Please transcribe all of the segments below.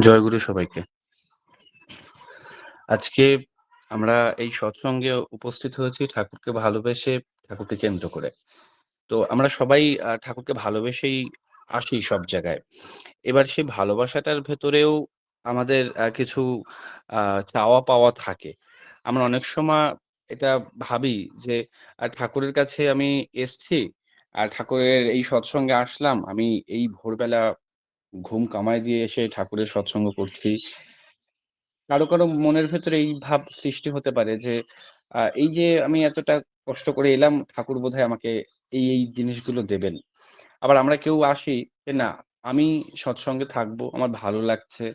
জয়গুরু সবাইকে। আজকে আমরা এই সৎসঙ্গে উপস্থিত হয়েছি ঠাকুরকে ভালোবেসে, ঠাকুরকে কেন্দ্র করে। তো আমরা সবাই ঠাকুরকে ভালোবেসেই আসি সব জায়গায়। এবার সেই ভালোবাসাটার ভেতরেও আমাদের কিছু আ চাওয়া পাওয়া থাকে। আমরা অনেক সময় এটা ভাবি যে ঠাকুরের কাছে আমি এসছি, আর ঠাকুরের এই সৎসঙ্গে আসলাম। আমি এই ভোরবেলা ঘুম কামাই দিয়ে এসে ঠাকুরের সৎসঙ্গ করছি। কারো মনের ভেতরে এই ভাব সৃষ্টি হতে পারে যে, এই যে আমি এতটা কষ্ট করে এলাম, ঠাকুর বোধহয় আমাকে এই জিনিসগুলো দেবেন। আবার আমরা কেউ আসি যে, না, আমি সৎসঙ্গে থাকবো, আমার ভালো লাগছে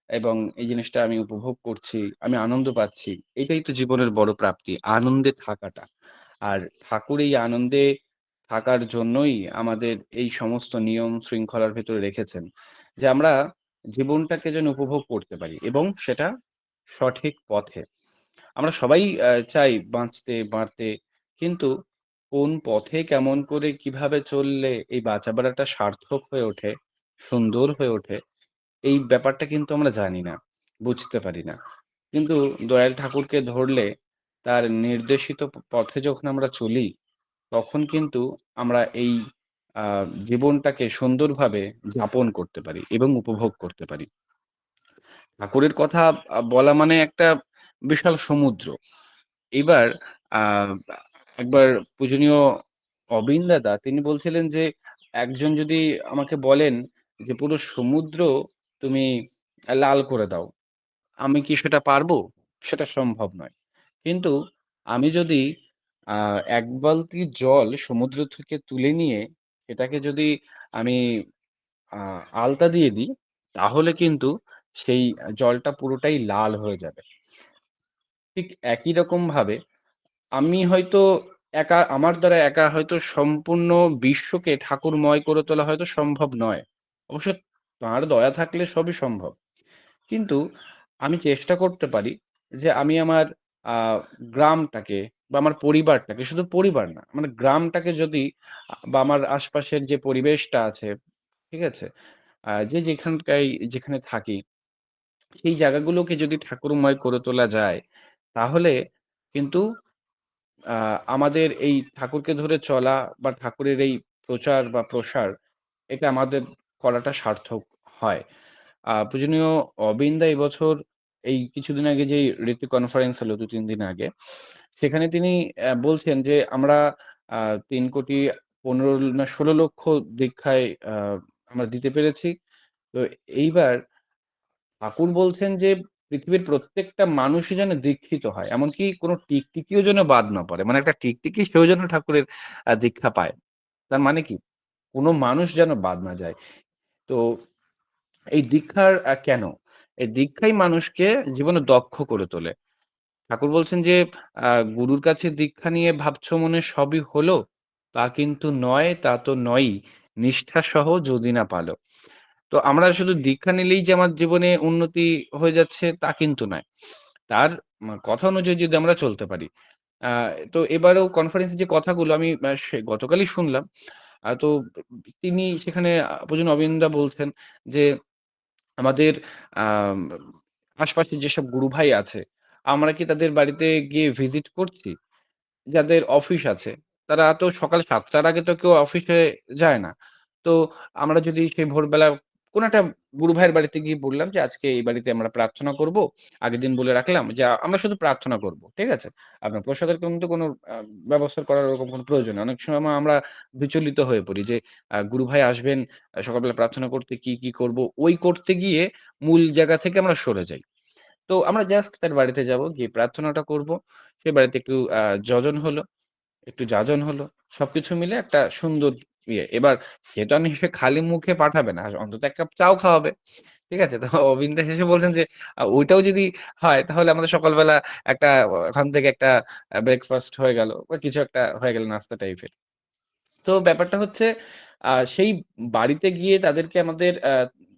এবং এই জিনিসটা আমি উপভোগ করছি, আমি আনন্দ পাচ্ছি। এটাই তো জীবনের বড় প্রাপ্তি, আনন্দে থাকাটা। আর ঠাকুর এই আনন্দে থাকার জন্যই আমাদের এই সমস্ত নিয়ম শৃঙ্খলার ভেতরে রেখেছেন। যে আমরা জীবনটাকে যেন উপভোগ করতে পারি এবং সেটা সঠিক পথে। আমরা সবাই চাই বাঁচতে, বাড়তে। কিন্তু কোন পথে কেমন করে কিভাবে চললে এই বাঁচা বেড়াটা সার্থক হয়ে ওঠে, সুন্দর হয়ে ওঠে, এই ব্যাপারটা কিন্তু আমরা জানি না, বুঝতে পারি না। কিন্তু দয়াল ঠাকুরকে ধরলে তার নির্দেশিত পথে যখন আমরা চলি, তখন কিন্তু আমরা এই আ জীবনটাকে সুন্দরভাবে যাপন করতে পারি এবং উপভোগ করতে পারি। ঠাকুরের কথা বলা মানে একটা বিশাল সমুদ্র। এইবার আ একবার পূজনীয় অবিন দাদা তিনি বলছিলেন যে, একজন যদি আমাকে বলেন যে, "পুরো সমুদ্র তুমি লাল করে দাও।" আমি কি সেটা পারবো? সেটা সম্ভব নয়। কিন্তু আমি যদি আ ১ বালতি জল সমুদ্র থেকে তুলে নিয়ে সেটাকে যদি আমি আ আলতা দিয়ে দিই, তাহলে কিন্তু সেই জলটা পুরোটাই লাল হয়ে যাবে। ঠিক একই রকমভাবে আমি হয়তো আমার দ্বারা একা হয়তো সম্পূর্ণ বিশ্বকে ঠাকুরময় করে তোলা হয়তো সম্ভব নয়। অবশ্য তাঁর দয়া থাকলে সবই সম্ভব। কিন্তু আমি চেষ্টা করতে পারি যে আমি আমার আ গ্রামটাকে বা আমার পরিবারটাকে, শুধু পরিবার না, মানে গ্রামটাকে যদি বা আমার আশপাশের যে পরিবেশটা আছে, ঠিক আছে? যে যেখানে থাকি, সেই জায়গাগুলোকে যদি ঠাকুরময় করে তোলা যায়, তাহলে কিন্তু আ আমাদের এই ঠাকুরকে ধরে চলা বা ঠাকুরের এই প্রচার বা প্রসার, এটা আমাদের করাটা সার্থক হয়। পূজনীয় অবিন্দা এবছর এই কিছুদিন আগে যেই ঋতু কনফারেন্স হলো ২-৩ দিন আগে, সেখানে তিনি বলছেন যে আমরা ৩,১৫,০০,০০০ না ১৬,০০,০০০ দীক্ষায় আমরা দিতে পেরেছি। তো এইবার ঠাকুর বলছেন যে পৃথিবীর প্রত্যেকটা মানুষই যেন দীক্ষিত হয়। এমনকি কোনো টিকটিকিও যেন বাদ না পড়ে। মানে একটা টিকটিকি সেও যেন ঠাকুরের দীক্ষা পায়। তার মানে কি? কোনো মানুষ যেন বাদ না যায়। তো এই দীক্ষার কেন? এই দীক্ষাই মানুষকে জীবনে দক্ষ করে তোলে। ঠাকুর বলছেন যে, আ "গুরুর কাছে দীক্ষা নিয়ে ভাবছো মনে সবই হলো, তা কিন্তু নয়, তা তো নয়ই, নিষ্ঠাসহ যদি না পালো।" তো আমরা শুধু দীক্ষা নিলেই যে আমার জীবনে উন্নতি হয়ে যাচ্ছে তা কিন্তু নয়। তার কথা অনুযায়ী যদি আমরা চলতে পারি। আ তো এবারেও কনফারেন্সে যে কথাগুলো আমি গতকালই শুনলাম। তো তিনি সেখানে পূজনীয় অবিন্দা বলছেন যে, আমাদের আম আশপাশে যেসব গুরু ভাই আছে, আমরা কি তাদের বাড়িতে গিয়ে ভিজিট করছি? যাদের অফিস আছে, তারা তো সকাল ৭ টার আগে তো কেউ অফিসে যায় না। তো আমরা যদি সেই ভোরবেলা কোনো একটা গুরু ভাইয়ের বাড়িতে গিয়ে বললাম যে, "আজকে এই বাড়িতে আমরা প্রার্থনা করব।" আগের দিন বলে রাখলাম যে, আমরা শুধু প্রার্থনা করব। ঠিক আছে? আপনার প্রসাদের কিন্তু কোনো ব্যবস্থা করার ওরকম কোনো প্রয়োজন নেই। অনেক সময় আমরা বিচলিত হয়ে পড়ি যে, গুরু ভাই আসবেন, সকালবেলা প্রার্থনা করতে কি করব? ওই করতে গিয়ে মূল জায়গা থেকে আমরা সরে যাই। তো আমরা জাস্ট তার বাড়িতে যাব, গিয়ে প্রার্থনাটা করব। সে বাড়িতে একটু যজন হলো। একটু যাজন হলো। সবকিছু মিলে একটা সুন্দর ইয়ে। এবার সে তো আর নিশ্চয়ই খালি মুখে পাঠাবে না। অন্তত ১ কাপ চাও খাওয়াবে। ঠিক আছে? তো অবিন্দা হেসে বলছেন যে, ওইটাও যদি হয় তাহলে আমাদের সকালবেলা একটা ওখান থেকে একটা ব্রেকফাস্ট হয়ে গেল বা কিছু একটা হয়ে গেল নাস্তা টাইপের। তো ব্যাপারটা হচ্ছে সেই বাড়িতে গিয়ে তাদেরকে আমাদের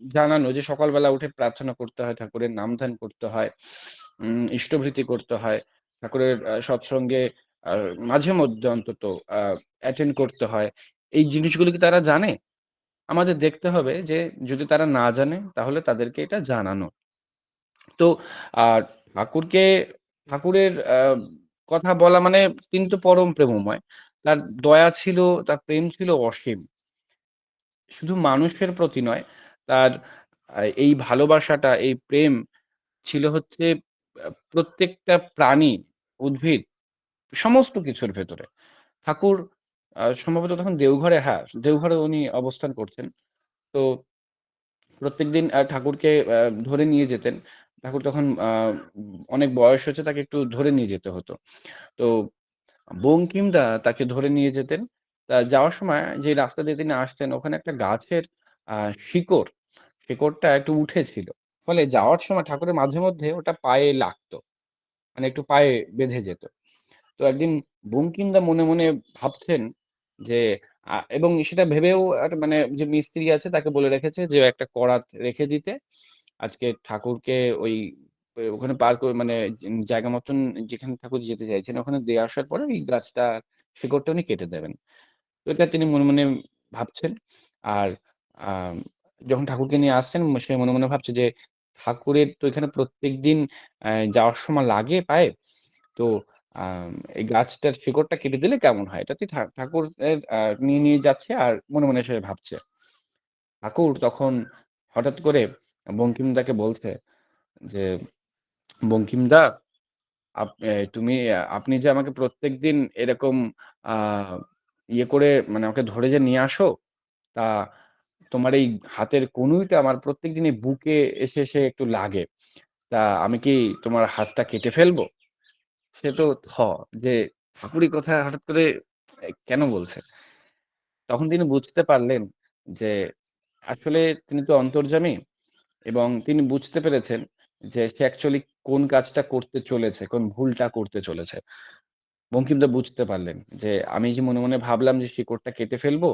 জানানো যে সকালবেলা উঠে প্রার্থনা করতে হয়, ঠাকুরের নাম ধ্যান করতে হয়, ইষ্টভৃতি করতে হয়। ঠাকুরের সৎসঙ্গে আ মাঝে মধ্যে অন্তত আ অ্যাটেন্ড করতে হয়। এই জিনিসগুলো কি তারা জানে? আমাদের দেখতে হবে যে যদি তারা না জানে তাহলে তাদেরকে এটা জানানো। তো আ ঠাকুরকে ঠাকুরের কথা বলা মানে তিনি তো পরম প্রেমময়। তার দয়া ছিল, তার প্রেম ছিল অসীম। শুধু মানুষের প্রতি নয়, তার এই ভালোবাসাটা, এই প্রেম ছিল হচ্ছে প্রত্যেকটা প্রাণী, উদ্ভিদ সমস্ত কিছুর ভেতরে। ঠাকুর সম্ভবত তখন দেওঘরে হ্যাঁ, দেওঘরে উনি অবস্থান করছেন। তো প্রত্যেকদিন ঠাকুরকে ধরে নিয়ে যেতেন। ঠাকুর তখন অনেক বয়স হয়েছে তাকে একটু ধরে নিয়ে যেতে হতো। তো বঙ্কিমদা তাকে ধরে নিয়ে যেতেন। তা যাওয়ার সময় যে রাস্তা দিয়ে তিনি আসতেন ওখানে একটা গাছের আ শিকড়, শিকড়টা একটু উঠেছিল। ফলে যাওয়ার সময় ঠাকুরের মাঝে মধ্যে ওটা পায়ে লাগতো। মানে একটু পায়ে বেঁধে যেত। তো একদিন বঙ্কিমদা মনে, মনে ভাবছেন যে এবং সেটা ভেবেও একটা মানে যে মিস্ত্রি আছে তাকে বলে রেখেছে যে একটা করাত রেখে দিতে। আজকে ঠাকুরকে ওই ওখানে পার করে মানে জায়গা মতন যেখানে ঠাকুর যেতে চাইছেন ওখানে দিয়ে আসার পরে ওই গাছটা শিকড়টা উনি কেটে দেবেন। তো এটা তিনি মনে, মনে ভাবছেন। আর আম যখন ঠাকুরকে নিয়ে আসছেন সে মনে, মনে ভাবছে যে ঠাকুরের তো এখানে প্রত্যেকদিন যাওয়ার সময় লাগে পায়ে। তো আম এই গাছটার শিকড়টা কেটে দিলে কেমন হয়? এটাতে ঠাকুরের নিয়ে যাচ্ছে আর মনে, মনে সে ভাবছে। ঠাকুর তখন হঠাৎ করে বঙ্কিমদাকে বলছে যে, "বঙ্কিমদা আপনি যে আমাকে প্রত্যেকদিন এরকম আ ইয়ে করে মানে আমাকে ধরে যে নিয়ে আসো, তা তোমার এই হাতের কনুইটা আমার প্রত্যেকদিন এই বুকে এসে, এসে একটু লাগে। তা আমি কি তোমার হাতটা কেটে ফেলবো?" সে তো যে ঠাকুরই কথা হঠাৎ করে কেন বলছে? তখন তিনি বুঝতে পারলেন যে আসলে তিনি তো অন্তর্যামী এবং তিনি বুঝতে পেরেছেন যে সে অ্যাকচুয়ালি কোন কাজটা করতে চলেছে, কোন ভুলটা করতে চলেছে। বঙ্কিমদা বুঝতে পারলেন যে আমি যে মনে, মনে ভাবলাম যে শিকড়টা কেটে ফেলবো,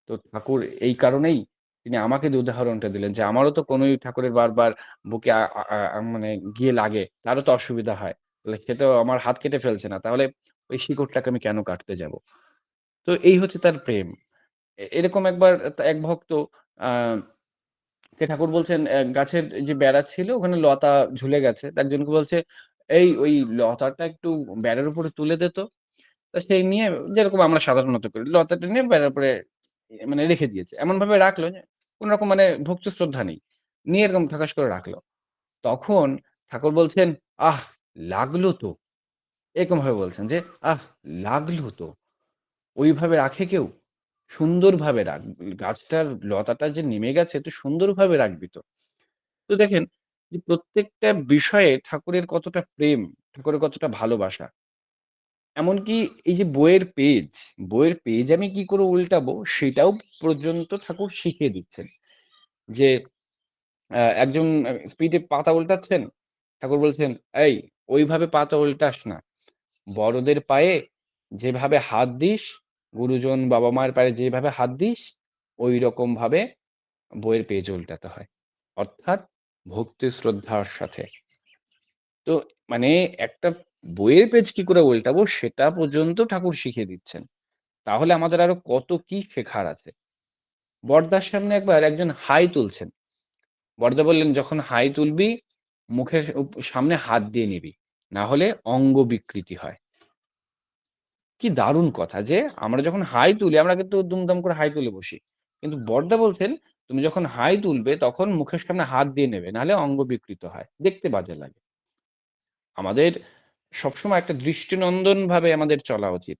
তো ঠাকুর এই কারণেই তিনি আমাকে যে উদাহরণটা দিলেন যে আমারও তো কোনোই ঠাকুরের বারবার বুকে আ আ আ মানে গিয়ে লাগে। তারও তো অসুবিধা হয়। তাহলে সে তো আমার হাত কেটে ফেলছে না। তাহলে ওই শিকড়টাকে আমি কেন কাটতে যাবো? তো এই হচ্ছে তার প্রেম। এরকম একবার এক ভক্ত আ কে ঠাকুর বলছেন গাছের যে বেড়া ছিল ওখানে লতা ঝুলে গেছে। তো একজনকে বলছে, "এই ওই লতাটা একটু বেড়ার উপরে তুলে দে তো।" তো সেই নিয়ে যেরকম আমরা সাধারণত করি, লতাটা নিয়ে বেড়ার উপরে মানে রেখে দিয়েছে। এমনভাবে রাখলো যে কোন রকম মানে ভক্তি শ্রদ্ধা নেই। নিয়ে এরকম ঠাকাস করে রাখলো। তখন ঠাকুর বলছেন, "আহ! লাগলো তো।" এরকমভাবে বলছেন যে, "আহ! লাগলো তো।" ওইভাবে রাখে কেউ? সুন্দরভাবে রাখ। গাছটার লতাটা যে নেমে গেছে তুই সুন্দরভাবে রাখবি তো। তো দেখেন যে প্রত্যেকটা বিষয়ে ঠাকুরের কতটা প্রেম, ঠাকুরের কতটা ভালোবাসা। এমনকি এই যে বইয়ের পেজ আমি কি করে উল্টাবো সেটাও পর্যন্ত ঠাকুর শিখিয়ে দিচ্ছেন। যে একজন স্পিডে পাতা উল্টাচ্ছেন, ঠাকুর বলছেন, "এই ওইভাবে পাতা উল্টাস না। বড়দের পায়ে যেভাবে হাত দিস, গুরুজন বাবা-মায়ের পায়ে যেভাবে হাত দিস, ঐরকম ভাবে বইয়ের পেজ উল্টাতে হয়।" অর্থাৎ ভক্তি শ্রদ্ধার সাথে। তো মানে একটা বইয়ের পেজ কি করে উল্টাবো সেটা পর্যন্ত ঠাকুর শিখিয়ে দিচ্ছেন। তাহলে আমাদের আরো কত কি শেখার আছে। বড়দার সামনে একবার একজন হাই তুলছেন। বড়দা বললেন, "যখন হাই তুলবি মুখের সামনে হাত দিয়ে নিবি। না হলে অঙ্গ বিকৃতি হয়।" কি দারুণ কথা যে আমরা যখন হাই তুলি আমরা কিন্তু দুমদাম করে হাই তুলে বসি। কিন্তু বড়দা বলছেন, "তুমি যখন হাই তুলবে তখন মুখের সামনে হাত দিয়ে নেবে। নাহলে অঙ্গ বিকৃত হয়। দেখতে বাজে লাগে।" আমাদের সবসময় একটা দৃষ্টিনন্দন ভাবে আমাদের চলা উচিত।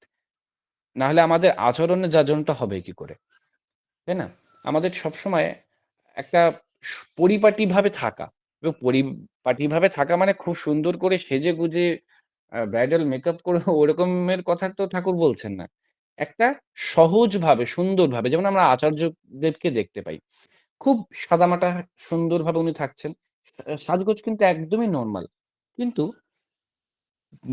না হলে আমাদের আচরণে যাজনটা হবে কি করে? তাই না? আমাদের সবসময় একটা পরিপাটিভাবে থাকা এবং পরিপাটিভাবে থাকা মানে খুব সুন্দর করে সেজেগুজে ব্রাইডাল মেকআপ করে ওরকমের কথা তো ঠাকুর বলছেন না। একটা সহজভাবে সুন্দরভাবে যেমন আমরা আচার্যদেবকে দেখতে পাই। খুব সাদামাটা সুন্দরভাবে উনি থাকছেন। সাজগোজ কিন্তু একদমই নরমাল। কিন্তু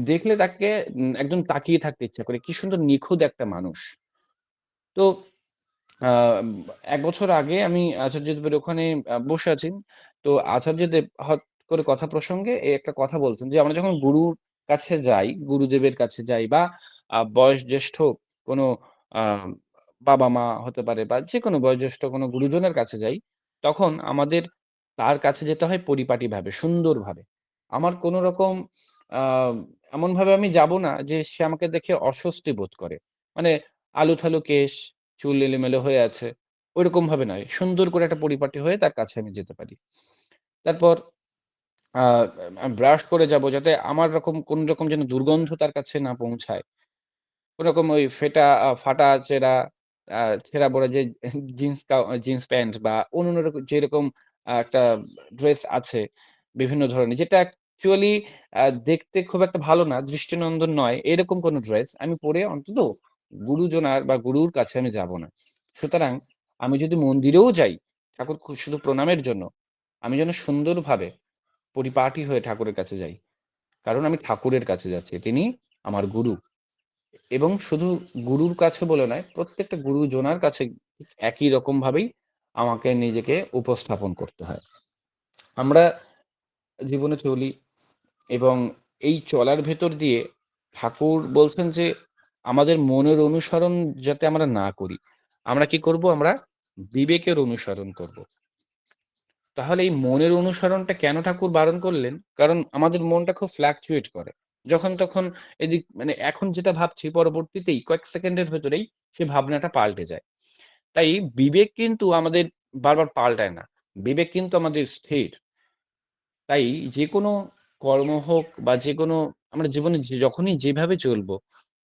দেখলে তাকে একদম তাকিয়ে থাকতে ইচ্ছা করে। কি সুন্দর নিখুঁত একটা মানুষ। তো আ ১ বছর আগে আমি আচার্যদেবের ওখানে বসে আছি। তো আচার্যদেব হঠাৎ করে কথা প্রসঙ্গে একটা কথা বলছেন যে, আমরা যখন গুরুর কাছে যাই, গুরুদেবের কাছে যাই বা বয়োজ্যেষ্ঠ কোনো আ বাবা-মা হতে পারে বা যেকোনো বয়োজ্যেষ্ঠ কোনো গুরুজনের কাছে যাই, তখন আমাদের তার কাছে যেতে হয় পরিপাটিভাবে, সুন্দরভাবে। আমার কোনো রকম আ এমনভাবে আমি যাব না যে সে আমাকে দেখে অস্বস্তি বোধ করে। মানে আলুথালু কেশ, চুল এলোমেলো হয়ে আছে, ঐরকমভাবে নয়। সুন্দর করে একটা পরিপাটি হয়ে তার কাছে আমি যেতে পারি। তারপর আ ব্রাশ করে যাব যাতে আমার কোন রকম যেন দুর্গন্ধ তার কাছে না পৌঁছায়। ওরকম ওই ফাটা চেরা ছেঁড়া-বড়া যে জিন্স প্যান্ট বা অন্যান্য যেরকম একটা ড্রেস আছে বিভিন্ন ধরনের যেটা অ্যাকচুয়ালি দেখতে খুব একটা ভালো না, দৃষ্টিনন্দন নয়, এরকম কোনো ড্রেস আমি পরে অন্তত গুরুজনার বা গুরুর কাছে আমি যাব না। সুতরাং আমি যদি মন্দিরেও যাই, ঠাকুর শুধু প্রণামের জন্য, আমি যেন সুন্দরভাবে পরিপাটি হয়ে ঠাকুরের কাছে যাই। কারণ আমি ঠাকুরের কাছে যাচ্ছি। তিনি আমার গুরু। এবং শুধু গুরুর কাছে বলে নয়, প্রত্যেকটা গুরুজনার কাছে একই রকমভাবেই আমাকে নিজেকে উপস্থাপন করতে হয়। আমরা জীবনে চলি এবং এই চলার ভেতর দিয়ে ঠাকুর বলছেন যে, আমাদের মনের অনুসরণ যাতে আমরা না করি। আমরা কি করব? আমরা বিবেকের অনুসরণ করব। তাহলে এই মনের অনুসরণটা কেন ঠাকুর বারণ করলেন? কারণ আমাদের মনটা খুব ফ্লাকচুয়েট করে। যখন তখন মানে এখন যেটা ভাবছি পরবর্তীতেই কয়েক সেকেন্ডের ভেতরেই সেই ভাবনাটা পাল্টে যায়। তাই বিবেক কিন্তু আমাদের বারবার পাল্টায় না। বিবেক কিন্তু আমাদের স্থির। তাই যেকোনো কর্ম হোক বা যেকোনো আমরা জীবনে যখনই যেভাবে চলবো,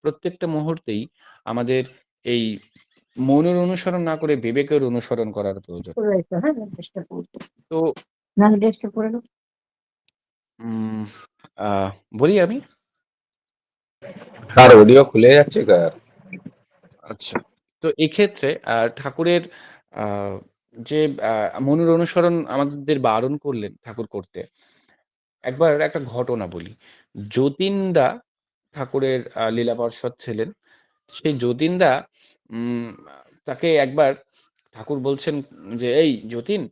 প্রত্যেকটা মুহূর্তেই আমাদের এই মনের অনুসরণ না করে বিবেকের অনুসরণ করার প্রয়োজন। পড়ে রাখো, হ্যাঁ? ড্রেসটা পরতে। তো নাহলে ড্রেসটা পরে নাও। উম বলি আমি? আর অডিও খুলে যাচ্ছে গা। আচ্ছা। তো এক্ষেত্রে ঠাকুরের আ যে মনের অনুসরণ আমাদের বারণ করলেন ঠাকুর করতে। একবার একটা ঘটনা বলি। যতীনদা ঠাকুরের লীলা পার্ষদ ছিলেন। সেই যতীনদা উম তাকে একবার ঠাকুর বলছেন যে, "এই যতীন,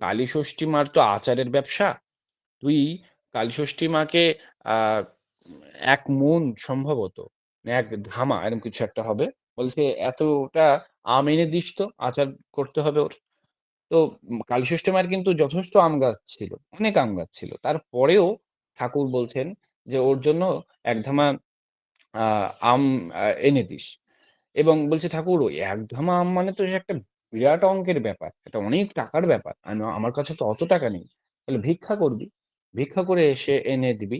কালীষষ্ঠী মার তো আচারের ব্যবসা। তুই কালীষষ্ঠী মাকে আ ১ মণ সম্ভবত, ১ ধামা এরকম কিছু একটা হবে। বলছে এতটা আম এনে দিস তো, আচার করতে হবে ওর।" তো কালীষষ্ঠী মায়ের কিন্তু যথেষ্ট আম গাছ ছিল। অনেক আম গাছ ছিল। তারপরেও ঠাকুর বলছেন যে, "ওর জন্য ১ ধামা আ আম এনে দিস।" এবং বলছে, "ঠাকুর ওই ১ ধামা আম মানে তো একটা বিরাট অঙ্কের ব্যাপার। এটা অনেক টাকার ব্যাপার। আমার কাছে তো অত টাকা নেই। তাহলে ভিক্ষা করবি। ভিক্ষা করে এসে এনে দিবি।"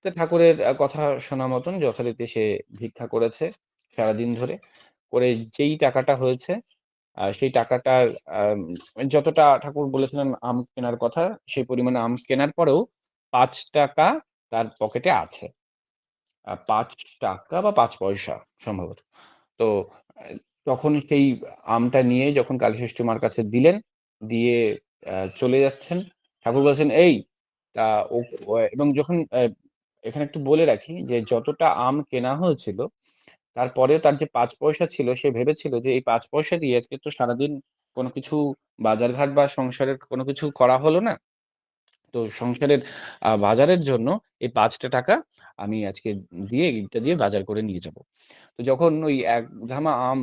তো ঠাকুরের কথা শোনা মতন যথারীতি সে ভিক্ষা করেছে সারাদিন ধরে। করে যেই টাকাটা হয়েছে সেই টাকাটার আম যতটা ঠাকুর বলেছিলেন আম কেনার কথা, সেই পরিমাণে আম কেনার পরেও ৳৫ তার পকেটে আছে। ৳৫ বা ৫ পয়সা সম্ভবত। তো আ তখন সেই আমটা নিয়ে যখন কালীষষ্ঠী মার কাছে দিলেন, দিয়ে চলে যাচ্ছেন। ঠাকুর বলছেন, "এই তা ও এবং যখন এখানে একটু বলে রাখি যে যতটা আম কেনা হয়েছিল, তারপরেও তার যে ৫ পয়সা ছিল সে ভেবেছিল যে এই ৫ পয়সা দিয়ে আজকে তো সারাদিন কোন কিছু বাজারঘাট বা সংসারের কোন কিছু করা হলো না। তো সংসারের বাজারের জন্য এই ৳৫ আমি আজকে দিয়ে এইটা দিয়ে বাজার করে নিয়ে যাবো।" তো যখন ওই ১ ধামা আম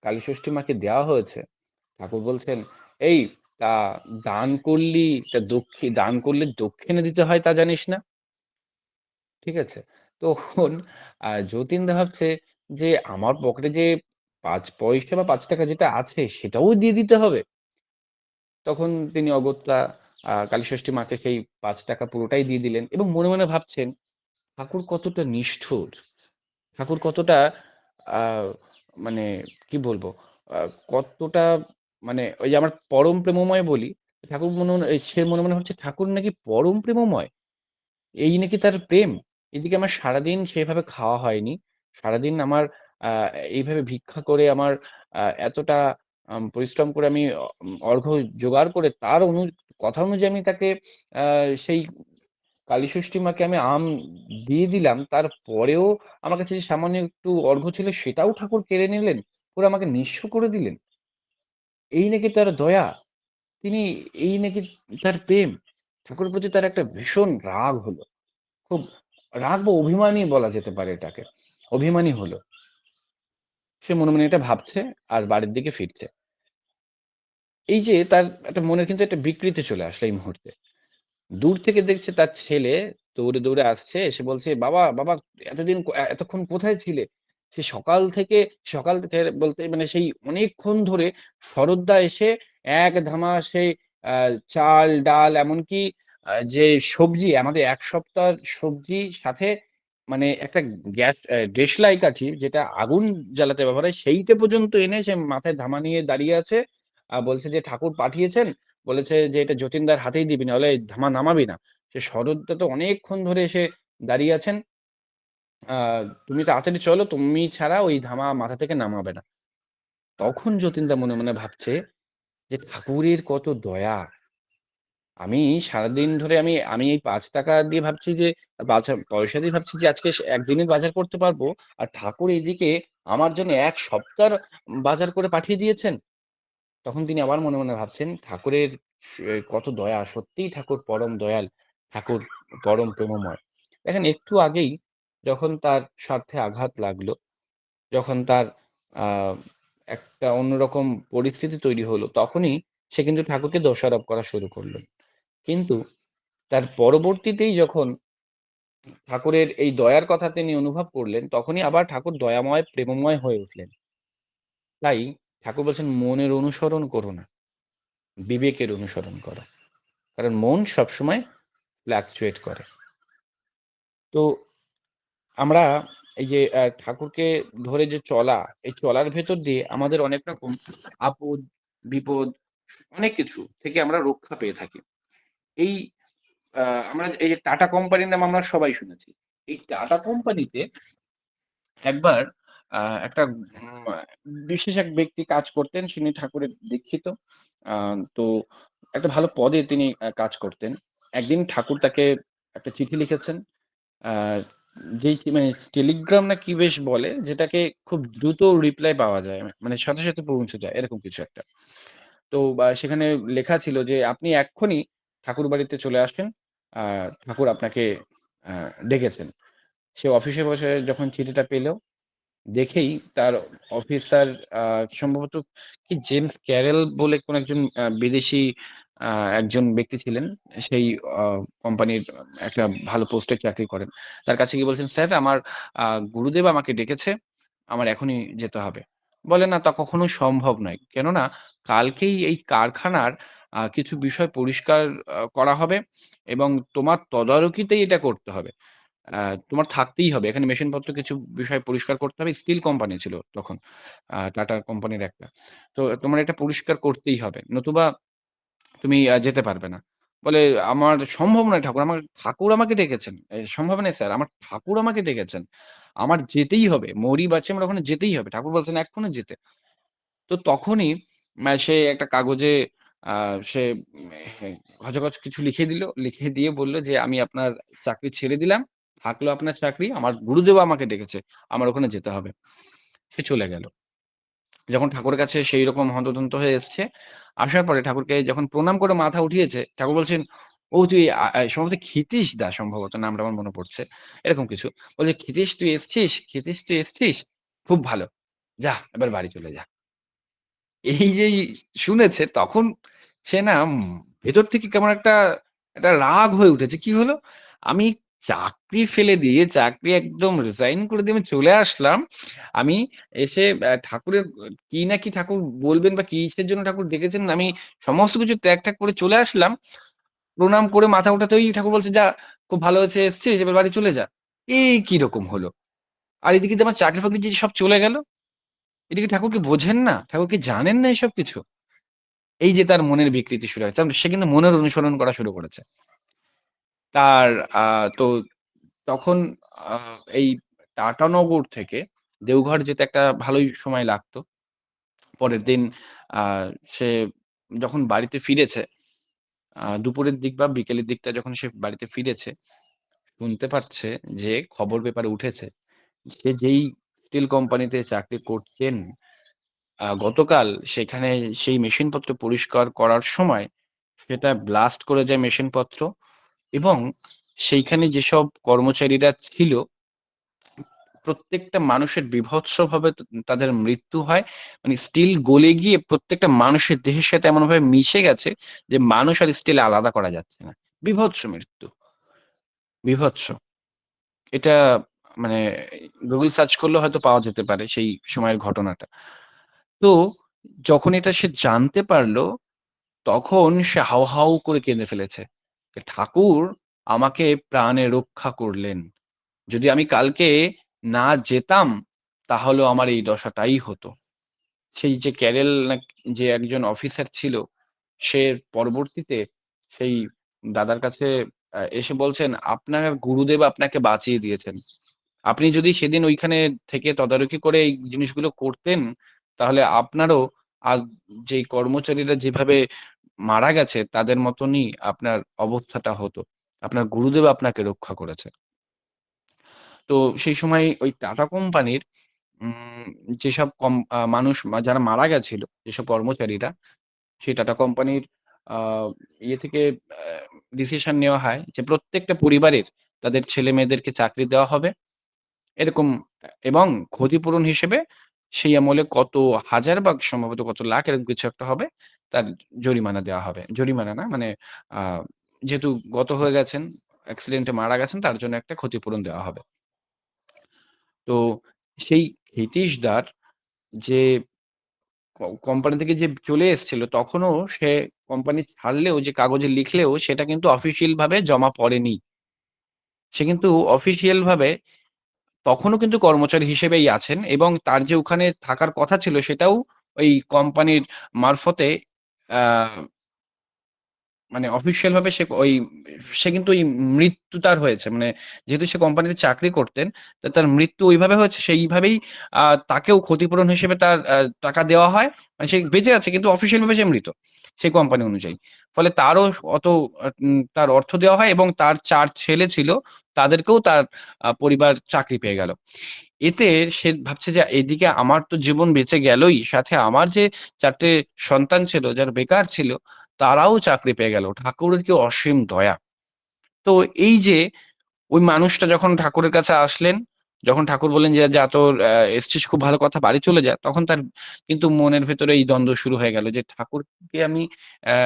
কালীষষ্ঠী মাকে দেওয়া হয়েছে, ঠাকুর বলছেন, "এই তা দান করলে দক্ষিণা দিতে হয় তা জানিস না?" ঠিক আছে? তখন যতীনদা ভাবছে যে আমার পকেটে যে ৫ পয়সা বা ৳৫ যেটা আছে সেটাও দিয়ে দিতে হবে? তখন তিনি অগত্যা কালীষষ্ঠী মাকে সেই ৳৫ পুরোটাই দিয়ে দিলেন এবং মনে, মনে ভাবছেন ঠাকুর কতটা নিষ্ঠুর, ঠাকুর কতটা আ মানে কি বলবো? আ কতটা মানে ওই যে আমার পরম প্রেমময় বলি, ঠাকুর সে মনে, মনে ভাবছে ঠাকুর নাকি পরম প্রেমময়। এই নাকি তার প্রেম। এদিকে আমার সারাদিন সেভাবে খাওয়া হয়নি। সারাদিন আমার আ এইভাবে ভিক্ষা করে আমার এতটা পরিশ্রম করে আমি অর্ঘ্য জোগাড় করে তার কথা অনুযায়ী আমি তাকে আ সেই কালীষষ্ঠী মাকে আমি আম দিয়ে দিলাম। তারপরেও আমার কাছে যে সামান্য একটু অর্ঘ্য ছিল সেটাও ঠাকুর কেড়ে নিলেন। পুরো আমাকে নিঃস্ব করে দিলেন। এই নাকি তার দয়া। তিনি এই নাকি তার প্রেম। ঠাকুরের প্রতি তার একটা ভীষণ রাগ হলো। খুব রাগ বা অভিমানী বলা যেতে পারে এটাকে। অভিমানী হলো। সে মনে, মনে এটা ভাবছে আর বাড়ির দিকে ফিরছে। এই যে তার একটা মনের কিন্তু একটা বিকৃতি চলে আসলো এই মুহূর্তে। দূর থেকে দেখছে তার ছেলে দৌড়ে, দৌড়ে আসছে। এসে বলছে, "বাবা, বাবা এতদিন এতক্ষণ কোথায় ছিলে?" সে সকাল থেকে বলতে মানে সেই অনেকক্ষণ ধরে শরৎদা এসে এক ধামা সেই আ চাল, ডাল এমনকি যে সবজি আমাদের ১ সপ্তাহের সবজি সাথে মানে একটা গ্যাস দেশলাই কাঠি যেটা আগুন জ্বালাতে ব্যবহার হয় সেইটা পর্যন্ত এনে সে মাথায় ধামা নিয়ে দাঁড়িয়ে আছে। বলছে যে, "ঠাকুর পাঠিয়েছেন।" বলেছে যে, "এটা যতীনদার হাতেই দিবি নাহলে ধামা নামাবি না।" সে শরৎদা তো অনেকক্ষণ ধরে এসে দাঁড়িয়ে আছেন। আ "তুমি তাড়াতাড়ি চলো, তুমি ছাড়া ওই ধামা মাথা থেকে নামাবে না।" তখন যতীনদা মনে, মনে ভাবছে যে ঠাকুরের কত দয়া। আমি সারাদিন ধরে আমি আমি এই ৳৫ দিয়ে ভাবছি যে পয়সা দিয়ে ভাবছি যে আজকে একদিনের বাজার করতে পারবো। আর ঠাকুর এইদিকে আমার জন্য ১ সপ্তাহর বাজার করে পাঠিয়ে দিয়েছেন। তখন তিনি আবার মনে, মনে ভাবছেন ঠাকুরের কত দয়া। সত্যিই ঠাকুর পরম দয়াল, ঠাকুর পরম প্রেমময়। দেখেন একটু আগেই যখন তার স্বার্থে আঘাত লাগলো, যখন তার আ একটা অন্যরকম পরিস্থিতি তৈরি হলো, তখনই সে কিন্তু ঠাকুরকে দোষারোপ করা শুরু করল। কিন্তু তার পরবর্তীতেই যখন ঠাকুরের এই দয়ার কথা তিনি অনুভব করলেন, তখনই আবার ঠাকুর দয়াময়, প্রেমময় হয়ে উঠলেন। তাই ঠাকুর বলছেন, "মনের অনুসরণ করো না, বিবেকের অনুসরণ করো।" কারণ মন সবসময় fluctuate করে। তো আমরা এই যে ঠাকুরকে ধরে যে চলা, এই চলার ভেতর দিয়ে আমাদের অনেক রকম আপদ, বিপদ অনেক কিছু থেকে আমরা রক্ষা পেয়ে থাকি। এই আ আমরা এই যে টাটা কোম্পানির নাম আমরা সবাই শুনেছি। এই টাটা কোম্পানিতে একবার একটা বিশেষ এক ব্যক্তি কাজ করতেন। তিনি ঠাকুরের দীক্ষিত। আ তো একটা ভালো পদে তিনি কাজ করতেন। একদিন ঠাকুর তাকে একটা চিঠি লিখেছেন। আ যেই মানে টেলিগ্রাম না কি বেশ বলে, যেটাকে খুব দ্রুত রিপ্লাই পাওয়া যায়। মানে সাথে, সাথে পৌঁছে যায় এরকম কিছু একটা। তো সেখানে লেখা ছিল যে, "আপনি এক্ষুনি ঠাকুরবাড়িতে চলে আসেন। আ ঠাকুর আপনাকে আ ডেকেছেন।" সে অফিসে বসে যখন চিঠিটা পেল, দেখেই তার অফিসার আ সম্ভবত কি জেমস ক্যারেল বলে কোন একজন বিদেশি আ একজন ব্যক্তি ছিলেন। সেই আ কোম্পানির একটা ভালো পোস্টে চাকরি করেন। তার কাছে গিয়ে বলছেন, "স্যার আমার আ গুরুদেব আমাকে ডেকেছে। আমার এখনই যেতে হবে।" বলে, "না তা কখনোই সম্ভব নয়। কেননা কালকেই এই কারখানার কিছু বিষয় পরিষ্কার করা হবে এবং তোমার তদারকিতেই এটা করতে হবে। আ তোমার থাকতেই হবে। এখানে মেশিনপত্র কিছু বিষয় পরিষ্কার করতে হবে। স্টিল কোম্পানি ছিল তখন। টাটা কোম্পানির একটা। তো তোমার এটা পরিষ্কার করতেই হবে। নতুবা তুমি যেতে পারবে না। বলে, "আমার সম্ভব নয় ঠাকুর। ঠাকুর আমাকে ডেকেছেন। সম্ভব নয় স্যার। আমার ঠাকুর আমাকে ডেকেছেন। আমার যেতেই হবে। মরি বাঁচি আমার ওখানে যেতেই হবে। ঠাকুর বলছেন এক্ষুনি যেতে।" তো তখনই সে একটা কাগজে আ সে হ্যাঁ, হচকচ কিছু লিখে দিল। লিখে দিয়ে বলল যে, "আমি আপনার চাকরি ছেড়ে দিলাম। থাকলো আপনার চাকরি। আমার গুরুদেব আমাকে ডেকেছে। আমার ওখানে যেতে হবে।" সে চলে গেল। যখন ঠাকুরের কাছে সেইরকম হন্তদন্ত হয়ে এসছে, আসার পরে ঠাকুরকে যখন প্রণাম করে মাথা উঠিয়েছে, ঠাকুর বলছেন, "ও তুই সম্ভবত ক্ষিতীশ দা সম্ভবত নামটা আমার মনে পড়ছে। এরকম কিছু। বলছে, "ক্ষিতীশ তুই এসছিস? ক্ষিতীশ তুই এসছিস? খুব ভালো। যা এবার বাড়ি চলে যা।" এই যেই শুনেছে তখন সে না ভেতর থেকে কেমন একটা রাগ হয়ে উঠেছে। কি হলো? আমি চাকরি ফেলে দিয়ে চাকরি একদম রিজাইন করে দিয়ে আমি চলে আসলাম। আমি এসে ঠাকুরের কি না কি ঠাকুর বলবেন বা কিসের জন্য ঠাকুর ডেকেছেন আমি সমস্ত কিছু ত্যাগ-ট্যাগ করে চলে আসলাম। প্রণাম করে মাথা উঠাতেই ঠাকুর বলছে, "যা খুব ভালো হয়েছে এসছিস এবার বাড়ি চলে যা।" এই কিরকম হলো? আর এদিকে যে আমার চাকরি-ফাকরি যে সব চলে গেল। এটা কি ঠাকুর কি বোঝেন না? ঠাকুর কি জানেন না এসব কিছু? এই যে তার মনের বিকৃতি শুরু হয়েছে। সে কিন্তু মনের অনুসরণ করা শুরু করেছে। তার আ তো তখন আ এই টাটানগর থেকে দেওঘর যেতে একটা ভালোই সময় লাগতো। পরের দিন আ সে যখন বাড়িতে ফিরেছে, দুপুরের দিক বা বিকেলের দিকটা যখন সে বাড়িতে ফিরেছে, শুনতে পারছে যে খবর পেপারে উঠেছে। সে যেই স্টিল কোম্পানিতে চাকরি করতেন, গতকাল সেখানে সেই মেশিনপত্র পরিষ্কার করার সময় সেটা ব্লাস্ট করে যায় মেশিনপত্র এবং সেইখানে যেসব কর্মচারীরা ছিল প্রত্যেকটা মানুষের বীভৎসভাবে তাদের মৃত্যু হয়। মানে স্টিল গলে গিয়ে প্রত্যেকটা মানুষের দেহের সাথে এমনভাবে মিশে গেছে যে মানুষ আর স্টিল আলাদা করা যাচ্ছে না। বীভৎস মৃত্যু, বীভৎস। এটা মানে গুগল সার্চ করলেও হয়তো পাওয়া যেতে পারে সেই সময়ের ঘটনাটা। তো যখন এটা সে জানতে পারল, তখন সে হাউ, হাউ করে কেঁদে ফেলেছে। যে ঠাকুর আমাকে প্রাণে রক্ষা করলেন। যদি আমি কালকে না যেতাম, তাহলেও আমার এই দশাটাই হতো। সেই যে ক্যারেল যে একজন অফিসার ছিল, সে পরবর্তীতে সেই দাদার কাছে এসে বলছেন, "আপনার গুরুদেব আপনাকে বাঁচিয়ে দিয়েছেন। আপনি যদি সেদিন ঐখানে থেকে তদারকি করে এই জিনিসগুলো করতেন, তাহলে আপনারও আজ যেই কর্মচারীরা যেভাবে মারা গেছে, তাদের মতনই আপনার অবস্থাটা হতো। আপনার গুরুদেব আপনাকে রক্ষা করেছে।" তো সেই সময় ওই টাটা কোম্পানির উম যেসব মানুষ যারা মারা গেছিল, যেসব কর্মচারীরা, সেই টাটা কোম্পানির আ ইয়ে থেকে আ ডিসিশন নেওয়া হয় যে প্রত্যেকটা পরিবারের তাদের ছেলে-মেয়েদেরকে চাকরি দেওয়া হবে। এরকম এবং ক্ষতিপূরণ হিসেবে সেই আমলে কত হাজার বা সম্ভবত কত লাখ এরকম কিছু একটা হবে, তার জরিমানা দেওয়া হবে। জরিমানা না মানে আ যেহেতু গত হয়ে গেছেন, অ্যাক্সিডেন্টে মারা গেছেন তার জন্য একটা ক্ষতিপূরণ দেওয়া হবে। তো সেই হিতিশদার যে কোম্পানি থেকে যে চলে এসছিল তখনও সে কোম্পানি ছাড়লেও যে কাগজে লিখলেও সেটা কিন্তু অফিসিয়াল ভাবে জমা পড়েনি। সে কিন্তু অফিসিয়াল ভাবে তখনও কিন্তু কর্মচারী হিসেবেই আছেন এবং তার যে ওখানে থাকার কথা ছিল সেটাও ওই কোম্পানির মারফতে আ মানে অফিসিয়াল ভাবে সে কিন্তু ওই মৃত্যু তার হয়েছে। মানে যেহেতু সে কোম্পানিতে চাকরি করতেন, তার মৃত্যু ওইভাবে হয়েছে সেইভাবেই আ তাকেও ক্ষতিপূরণ হিসেবে তার টাকা দেওয়া হয়। মানে সে বেঁচে আছে কিন্তু অফিসিয়াল ভাবে সে মৃত। সেই কোম্পানি অনুযায়ী। ফলে তারও অত তার অর্থ দেওয়া হয় এবং তার ৪ ছেলে ছিল, তাদেরকেও তার পরিবার চাকরি পেয়ে গেল। এতে সে ভাবছে যে এদিকে আমার তো জীবন বেঁচে গেলই, সাথে আমার যে ৪ টে সন্তান ছিল যারা বেকার ছিল, তারাও চাকরি পেয়ে গেল। ঠাকুরের কি অসীম দয়া। তো এই যে ওই মানুষটা যখন ঠাকুরের কাছে আসলেন, যখন ঠাকুর বললেন যে, "যা তোর এসছিস খুব ভালো কথা, বাড়ি চলে যা।" তখন তার কিন্তু মনের ভেতরে এই দ্বন্দ্ব শুরু হয়ে গেল যে, ঠাকুরকে আমি অ্যা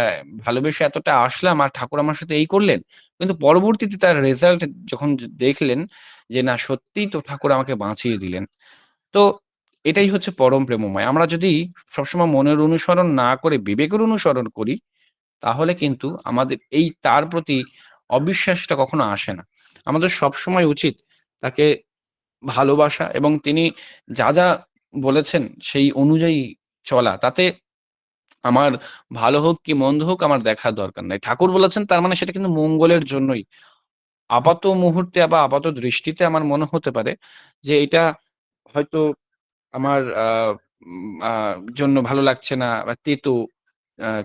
ভালোবেসে এতটা আসলাম আর ঠাকুর আমার সাথে এই করলেন। কিন্তু পরবর্তীতে তার রেজাল্ট যখন দেখলেন যে, না সত্যিই তো ঠাকুর আমাকে বাঁচিয়ে দিলেন। তো এটাই হচ্ছে পরম প্রেমময়। আমরা যদি সবসময় মনের অনুসরণ না করে বিবেকের অনুসরণ করি, তাহলে কিন্তু আমাদের এই তার প্রতি অবিশ্বাসটা কখনো আসে না। আমাদের সবসময় উচিত তাকে ভালোবাসা এবং তিনি যা বলেছেন সেই অনুযায়ী চলা। তাতে আমার ভালো হোক কি মন্দ হোক আমার দেখার দরকার নাই। ঠাকুর বলেছেন তার মানে সেটা কিন্তু মঙ্গলের জন্যই। আপাত মুহূর্তে বা আপাত দৃষ্টিতে আমার মনে হতে পারে যে এটা হয়তো আমার আ জন্য ভালো লাগছে না বা তেতো।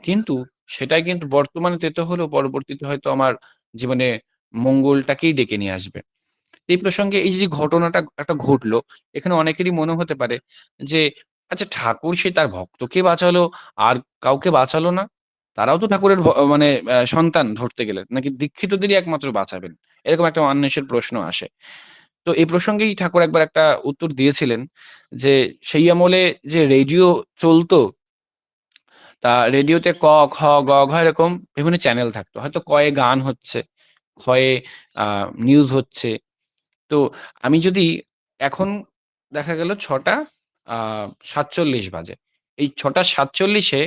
কিন্তু সেটাই কিন্তু বর্তমানে তেতো হলেও পরবর্তীতে হয়তো আমার জীবনে মঙ্গলটাকেই ডেকে নিয়ে আসবে। এই প্রসঙ্গে এই যে ঘটনাটা একটা ঘটলো, এখানে অনেকেরই মনে হতে পারে যে, আচ্ছা ঠাকুর সে তার ভক্তকে বাঁচালো, আর কাউকে বাঁচালো না? তারাও তো ঠাকুরের মানে সন্তান ধরতে গেলে। নাকি দীক্ষিতদেরই একমাত্র বাঁচাবেন? এরকম একটা মানুষের প্রশ্ন আসে। তো এই প্রসঙ্গেই ঠাকুর একবার একটা উত্তর দিয়েছিলেন যে, সেই আমলে যে রেডিও চলতো, তা রেডিওতে ক, খ, গ, ঘ এরকম বিভিন্ন চ্যানেল থাকতো। হয়তো ক এ গান হচ্ছে, খ এ আ নিউজ হচ্ছে। তো আমি যদি এখন দেখা গেল ৬টা আ ৪৭ বাজে। এই ৬টা ৪৭ এ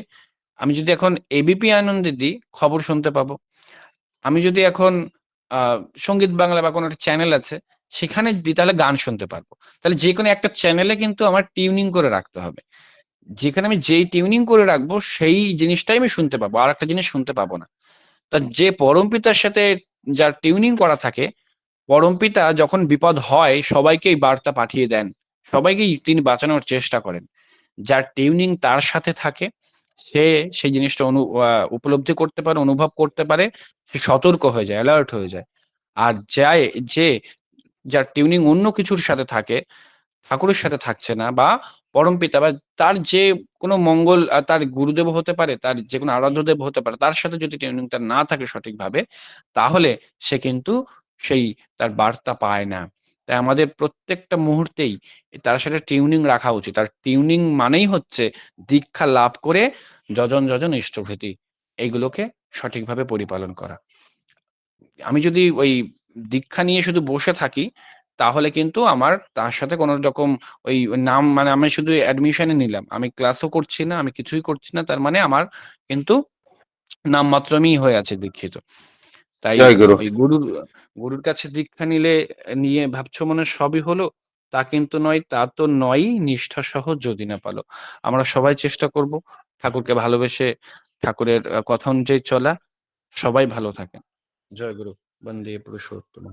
আমি যদি এখন এবিপি আনন্দে দিই, খবর শুনতে পাবো। আমি যদি এখন আ সঙ্গীত বাংলা বা কোনো একটা চ্যানেল আছে, সেখানে দিই তাহলে গান শুনতে পারবো। তাহলে যেকোনো একটা চ্যানেলে কিন্তু আমার টিউনিং করে রাখতে হবে। যেখানে আমি যেই টিউনিং করে রাখবো, সেই জিনিসটাই আমি শুনতে পাবো। আরেকটা জিনিস শুনতে পাবো না। তা যে পরমপিতার সাথে যার টিউনিং করা থাকে, পরমপিতা যখন বিপদ হয় সবাইকেই বার্তা পাঠিয়ে দেন। সবাইকেই তিনি বাঁচানোর চেষ্টা করেন। যার টিউনিং তার সাথে থাকে, সে সেই জিনিসটা উপলব্ধি করতে পারে, অনুভব করতে পারে। সে সতর্ক হয়ে যায়, এলার্ট হয়ে যায়। আর যে যার টিউনিং অন্য কিছুর সাথে থাকে, ঠাকুরের সাথে থাকছে না বা পরমপিতা বা তার যে কোনো মঙ্গল তার গুরুদেব হতে পারে, তার যেকোনো আরাধ্যদেব হতে পারে। তার সাথে যদি টিউনিংটা না থাকে সঠিকভাবে, তাহলে সে কিন্তু সেই তার বার্তা পায় না। তাই আমাদের প্রত্যেকটা মুহূর্তেই তার সাথে টিউনিং রাখা উচিত। আর টিউনিং মানেই হচ্ছে দীক্ষা লাভ করে যজন, যজন ইষ্টভৃতি এইগুলোকে সঠিকভাবে পরিপালন করা। আমি যদি ওই দীক্ষা নিয়ে শুধু বসে থাকি, তাহলে কিন্তু আমার তার সাথে কোন রকম ওই নাম মানে আমি শুধু অ্যাডমিশনে নিলাম। আমি ক্লাসও করছি না, আমি কিছুই করছি না। তার মানে আমার কিন্তু নামমাত্র আমিই হয়ে আছে দীক্ষিত। তাই জয় গুরু। ওই গুরুর কাছে দীক্ষা নিয়ে ভাবছো মনে হয় সবই হলো, তা কিন্তু নয়। তা তো নয়ই, নিষ্ঠা সহ যদি না পালো। আমরা সবাই চেষ্টা করব ঠাকুরকে ভালোবেসে ঠাকুরের কথা অনুযায়ী চলা। সবাই ভালো থাকেন। জয় গুরু। বন্দে পুরুষোত্তম।